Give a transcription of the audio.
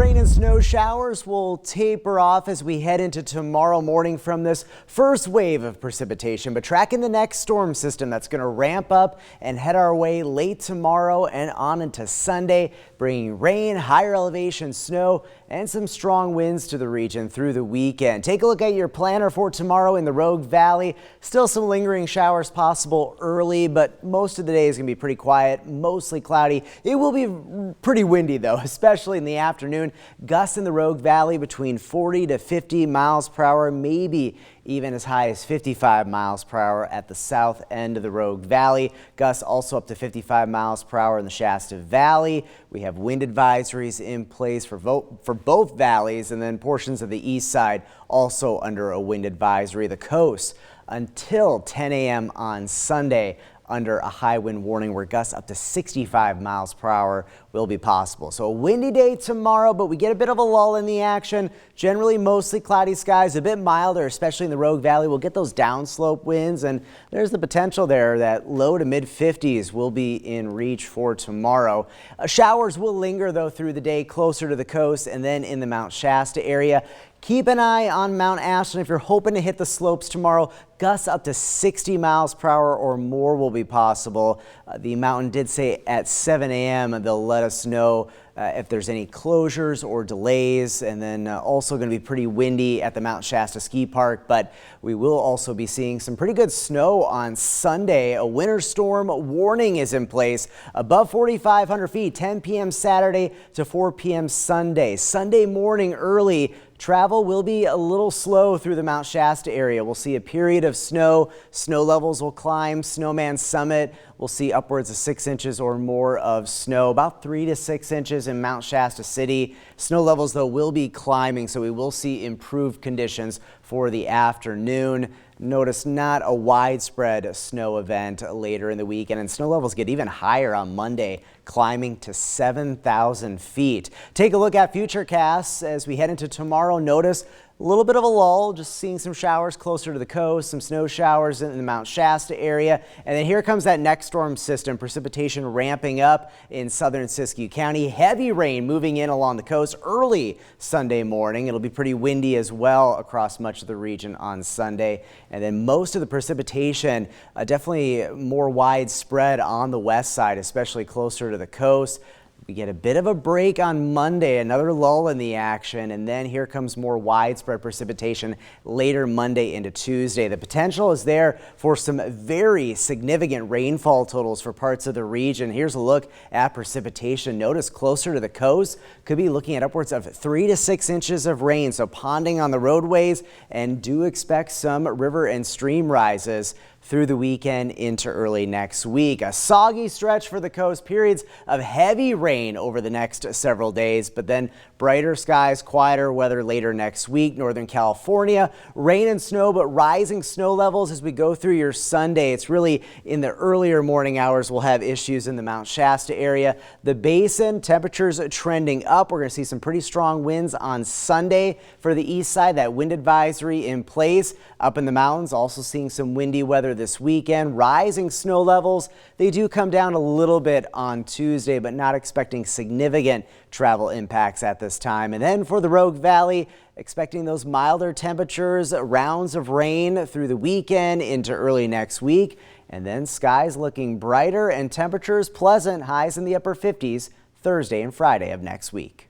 rain and snow showers will taper off as we head into tomorrow morning from this first wave of precipitation, but tracking the next storm system that's going to ramp up and head our way late tomorrow and on into Sunday, bringing rain, higher elevation snow, and some strong winds to the region through the weekend. Take a look at your planner for tomorrow in the Rogue Valley. Still some lingering showers possible early, but most of the day is going to be pretty quiet, mostly cloudy. It will be pretty windy though, especially in the afternoon. Gusts in the Rogue Valley between 40 to 50 miles per hour, maybe even as high as 55 miles per hour at the south end of the Rogue Valley. Gusts also up to 55 miles per hour in the Shasta Valley. We have wind advisories in place for both valleys, and then portions of the east side also under a wind advisory. The coast until 10 a.m. on Sunday under a high wind warning where gusts up to 65 miles per hour will be possible. So a windy day tomorrow, but we get a bit of a lull in the action. Generally mostly cloudy skies, a bit milder, especially in the Rogue Valley. We'll get those downslope winds, and there's the potential there that low to mid 50s will be in reach for tomorrow. Showers will linger though through the day closer to the coast and then in the Mount Shasta area. Keep an eye on Mount Ashland if you're hoping to hit the slopes tomorrow. Gusts up to 60 miles per hour or more will be possible. The mountain did say at 7 a.m. they'll let us know if there's any closures or delays, and then also going to be pretty windy at the Mount Shasta Ski Park, but we will also be seeing some pretty good snow on Sunday. A winter storm warning is in place above 4,500 feet, 10 p.m. Saturday to 4 p.m. Sunday. Sunday morning early, travel will be a little slow through the Mount Shasta area. We'll see a period of snow. Snow levels will climb. Snowman Summit, we'll see upwards of 6 inches or more of snow, about 3 to 6 inches in Mount Shasta City. Snow levels, though, will be climbing, so we will see improved conditions for the afternoon. Notice not a widespread snow event later in the weekend, and snow levels get even higher on Monday, climbing to 7,000 feet. Take a look at Futurecasts as we head into tomorrow. Notice a little bit of a lull, just seeing some showers closer to the coast, some snow showers in the Mount Shasta area. And then here comes that next storm system, precipitation ramping up in southern Siskiyou County. Heavy rain moving in along the coast early Sunday morning. It'll be pretty windy as well across much of the region on Sunday. And then most of the precipitation definitely more widespread on the west side, especially closer to the coast. We get a bit of a break on Monday, another lull in the action, and then here comes more widespread precipitation later Monday into Tuesday. The potential is there for some very significant rainfall totals for parts of the region. Here's a look at precipitation. Notice closer to the coast, could be looking at upwards of 3 to 6 inches of rain, so ponding on the roadways, and do expect some river and stream rises through the weekend into early next week. A soggy stretch for the coast, periods of heavy rain over the next several days, but then brighter skies, quieter weather later next week. Northern California, rain and snow, but rising snow levels as we go through your Sunday. It's really in the earlier morning hours we'll have issues in the Mount Shasta area. The basin, temperatures trending up. We're going to see some pretty strong winds on Sunday for the east side. That wind advisory in place. Up in the mountains, also seeing some windy weather this weekend. Rising snow levels, they do come down a little bit on Tuesday, but not expecting significant travel impacts at this time. And then for the Rogue Valley, expecting those milder temperatures, rounds of rain through the weekend into early next week. And then skies looking brighter and temperatures pleasant, highs in the upper 50s Thursday and Friday of next week.